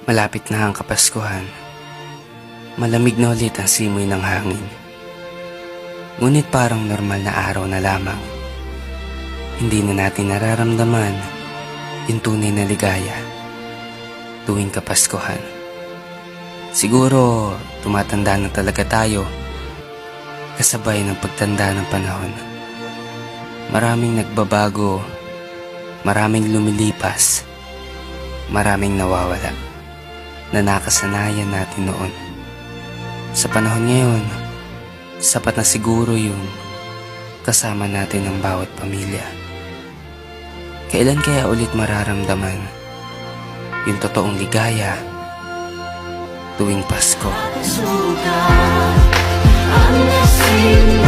Malapit na ang Kapaskuhan. Malamig na ulit ang simoy ng hangin. Ngunit parang normal na araw na lamang. Hindi na natin nararamdaman yung tunay na ligaya tuwing Kapaskuhan. Siguro tumatanda na talaga tayo kasabay ng pagtanda ng panahon. Maraming nagbabago, maraming lumilipas, maraming nawawala na nakasanayan natin noon. Sa panahon ngayon, sapat na siguro yung kasama natin ng bawat pamilya. Kailan kaya ulit mararamdaman yung totoong ligaya tuwing Pasko? I'm